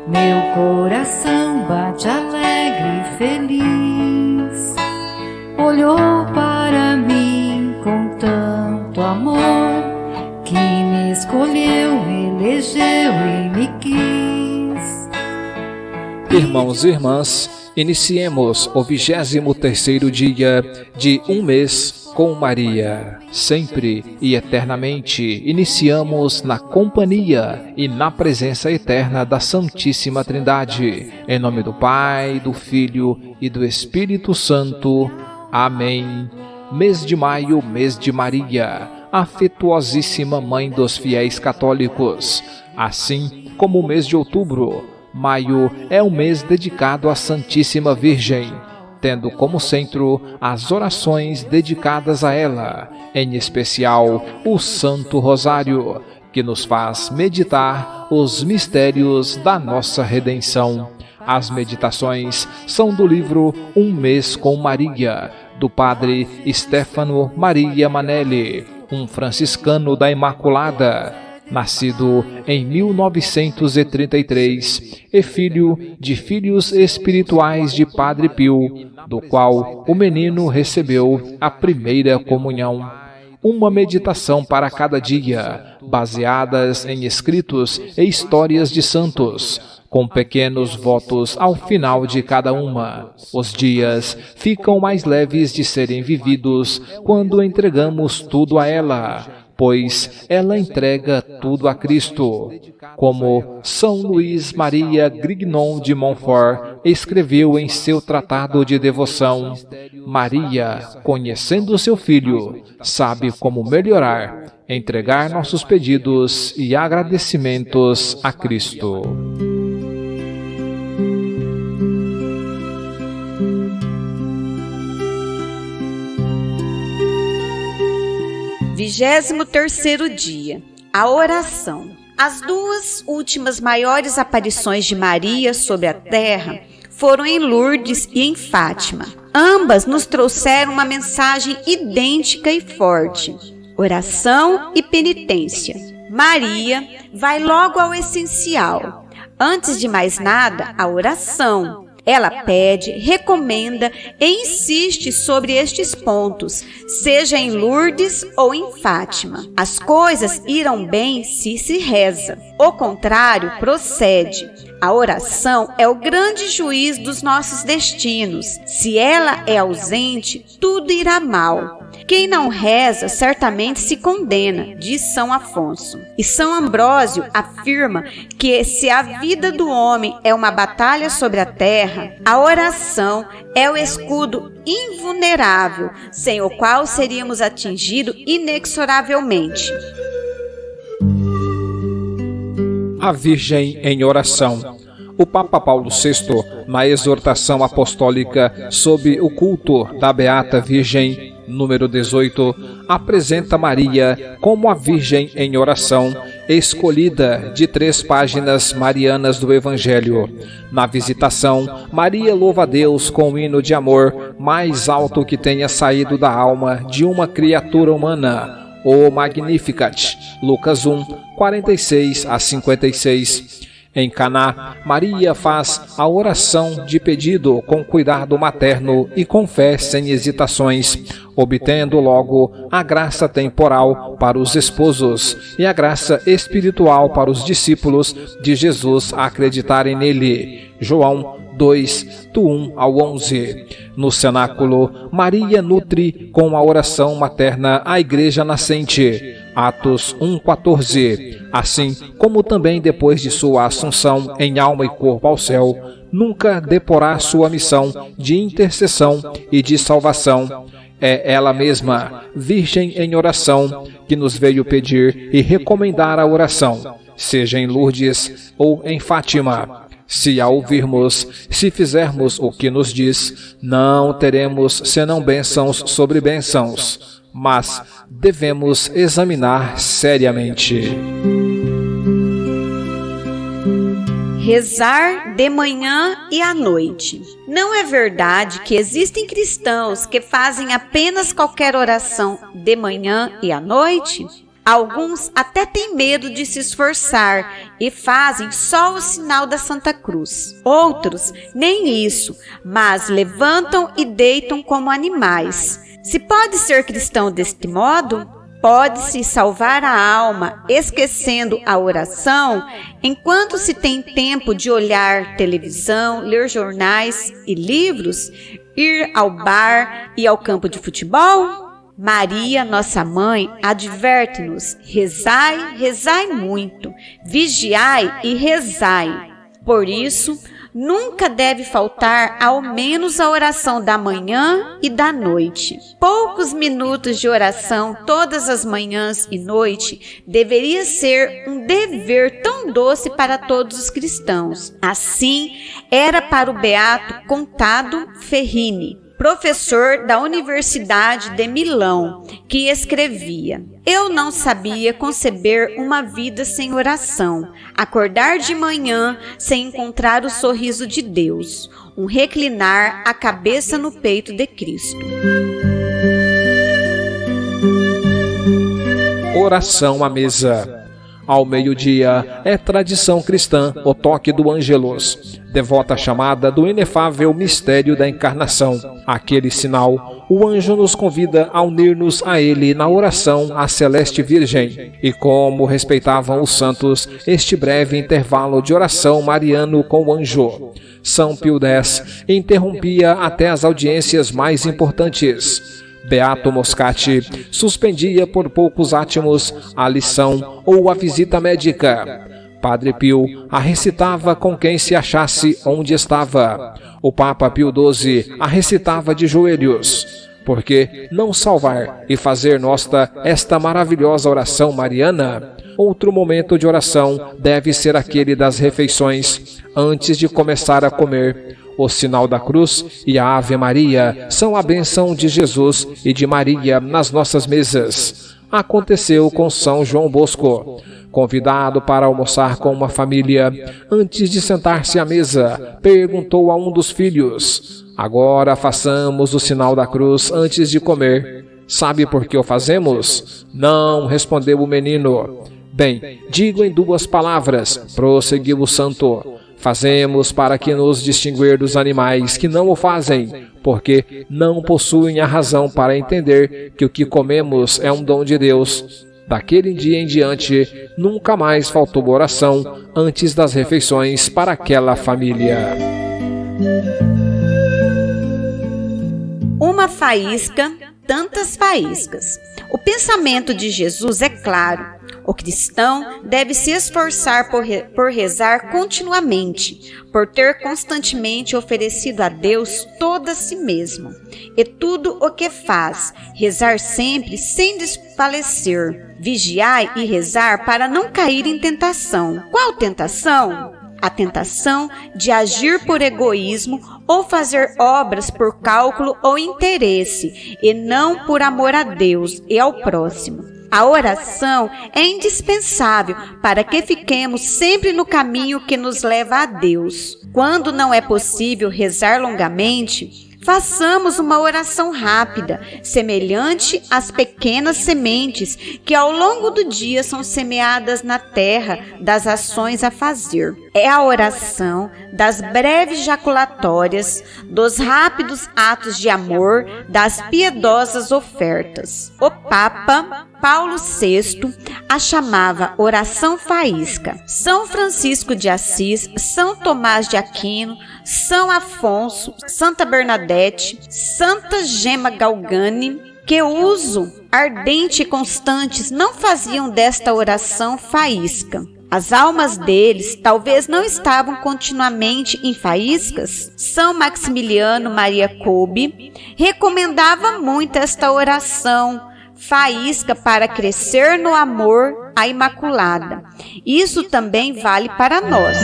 Meu coração bate alegre e feliz. Olhou para mim com tanto amor, que me escolheu, elegeu e me quis. Irmãos e irmãs, iniciemos o 23º dia de um mês com Maria. Sempre e eternamente iniciamos na companhia e na presença eterna da Santíssima Trindade. Em nome do Pai, do Filho e do Espírito Santo. Amém. Mês de maio, mês de Maria, afetuosíssima mãe dos fiéis católicos. Assim como o mês de outubro, maio é um mês dedicado à Santíssima Virgem, tendo como centro as orações dedicadas a ela, em especial o Santo Rosário, que nos faz meditar os mistérios da nossa redenção. As meditações são do livro Um Mês com Maria, do padre Stefano Maria Manelli, um franciscano da Imaculada, nascido em 1933 e filho de filhos espirituais de Padre Pio, do qual o menino recebeu a primeira comunhão. Uma meditação para cada dia, baseadas em escritos e histórias de santos, com pequenos votos ao final de cada uma. Os dias ficam mais leves de serem vividos quando entregamos tudo a ela, pois ela entrega tudo a Cristo. Como São Luís Maria Grignon de Montfort escreveu em seu tratado de devoção, Maria, conhecendo seu filho, sabe como melhorar, entregar nossos pedidos e agradecimentos a Cristo. 23º dia, a oração. As duas últimas maiores aparições de Maria sobre a terra foram em Lourdes e em Fátima. Ambas nos trouxeram uma mensagem idêntica e forte: oração e penitência. Maria vai logo ao essencial. Antes de mais nada, a oração. Ela pede, recomenda e insiste sobre estes pontos, seja em Lourdes ou em Fátima. As coisas irão bem se reza. O contrário procede. A oração é o grande juiz dos nossos destinos. Se ela é ausente, tudo irá mal. Quem não reza certamente se condena, diz São Afonso. E São Ambrósio afirma que se a vida do homem é uma batalha sobre a terra, a oração é o escudo invulnerável, sem o qual seríamos atingidos inexoravelmente. A Virgem em oração. O Papa Paulo VI, na exortação apostólica sob o culto da Beata Virgem, número 18, apresenta Maria como a Virgem em oração, escolhida de 3 páginas marianas do Evangelho. Na visitação, Maria louva a Deus com o hino de amor mais alto que tenha saído da alma de uma criatura humana, o Magnificat, Lucas 1, 46 a 56. Em Caná, Maria faz a oração de pedido com cuidado materno e com fé sem hesitações, obtendo logo a graça temporal para os esposos e a graça espiritual para os discípulos de Jesus a acreditarem nele. João 2, do 1 ao 11. No cenáculo, Maria nutre com a oração materna a Igreja nascente. Atos 1,14. Assim como também depois de sua assunção em alma e corpo ao céu, nunca deporá sua missão de intercessão e de salvação. É ela mesma, Virgem em oração, que nos veio pedir e recomendar a oração, seja em Lourdes ou em Fátima. Se a ouvirmos, se fizermos o que nos diz, não teremos senão bênçãos sobre bênçãos, mas devemos examinar seriamente. Rezar de manhã e à noite. Não é verdade que existem cristãos que fazem apenas qualquer oração de manhã e à noite? Alguns até têm medo de se esforçar e fazem só o sinal da Santa Cruz. Outros, nem isso, mas levantam e deitam como animais. Se pode ser cristão deste modo, pode-se salvar a alma esquecendo a oração enquanto se tem tempo de olhar televisão, ler jornais e livros, ir ao bar e ao campo de futebol? Maria, nossa mãe, adverte-nos: rezai, rezai muito, vigiai e rezai. Por isso, nunca deve faltar ao menos a oração da manhã e da noite. Poucos minutos de oração todas as manhãs e noite deveria ser um dever tão doce para todos os cristãos. Assim era para o beato Contado Ferrini, professor da Universidade de Milão, que escrevia: eu não sabia conceber uma vida sem oração, acordar de manhã sem encontrar o sorriso de Deus, um reclinar a cabeça no peito de Cristo. Oração à mesa. Ao meio-dia, é tradição cristã o toque do Ângelus, devota chamada do inefável mistério da encarnação. Aquele sinal, o anjo nos convida a unir-nos a ele na oração à Celeste Virgem. E como respeitavam os santos este breve intervalo de oração mariano com o anjo, São Pio X interrompia até as audiências mais importantes. Beato Moscati suspendia por poucos átimos a lição ou a visita médica. Padre Pio a recitava com quem se achasse onde estava. O Papa Pio XII a recitava de joelhos. Por que não salvar e fazer nossa esta maravilhosa oração mariana? Outro momento de oração deve ser aquele das refeições, antes de começar a comer. O sinal da cruz e a Ave Maria são a bênção de Jesus e de Maria nas nossas mesas. Aconteceu com São João Bosco. Convidado para almoçar com uma família, antes de sentar-se à mesa, perguntou a um dos filhos: agora façamos o sinal da cruz antes de comer. Sabe por que o fazemos? Não, respondeu o menino. Bem, digo em 2 palavras, prosseguiu o santo. Fazemos para que nos distinguir dos animais que não o fazem, porque não possuem a razão para entender que o que comemos é um dom de Deus. Daquele dia em diante, nunca mais faltou oração antes das refeições para aquela família. Uma faísca, tantas faíscas. O pensamento de Jesus é claro. O cristão deve se esforçar por rezar continuamente, por ter constantemente oferecido a Deus todo a si mesmo. E tudo o que faz, rezar sempre sem desfalecer. Vigiai e rezar para não cair em tentação. Qual tentação? A tentação de agir por egoísmo ou fazer obras por cálculo ou interesse, e não por amor a Deus e ao próximo. A oração é indispensável para que fiquemos sempre no caminho que nos leva a Deus. Quando não é possível rezar longamente, façamos uma oração rápida, semelhante às pequenas sementes que ao longo do dia são semeadas na terra das ações a fazer. É a oração das breves jaculatórias, dos rápidos atos de amor, das piedosas ofertas. O Papa Paulo VI a chamava oração faísca. São Francisco de Assis, São Tomás de Aquino, São Afonso, Santa Bernadette, Santa Gema Galgani, que uso ardente e constantes não faziam desta oração faísca. As almas deles talvez não estavam continuamente em faíscas. São Maximiliano Maria Kolbe recomendava muito esta oração faísca para crescer no amor à Imaculada. Isso também vale para nós.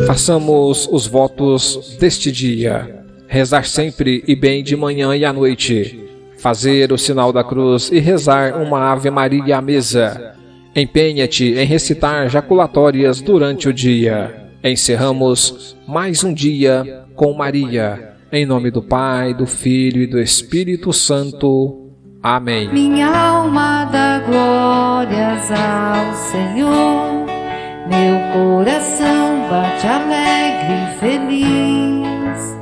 Façamos os votos deste dia. Rezar sempre e bem de manhã e à noite. Fazer o sinal da cruz e rezar uma Ave Maria à mesa. Empenha-te em recitar jaculatórias durante o dia. Encerramos mais um dia com Maria. Em nome do Pai, do Filho e do Espírito Santo. Amém. Minha alma dá glórias ao Senhor, meu coração bate alegre e feliz.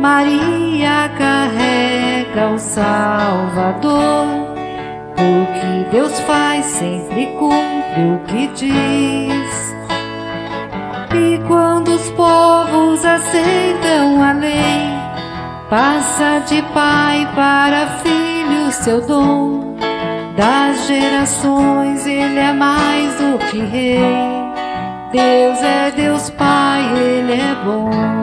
Maria carrega o Salvador, o que Deus faz sempre cumpre o que diz. E quando os povos aceitam a lei, passa de pai para filho seu dom. Das gerações ele é mais do que rei. Deus é Deus Pai, ele é bom.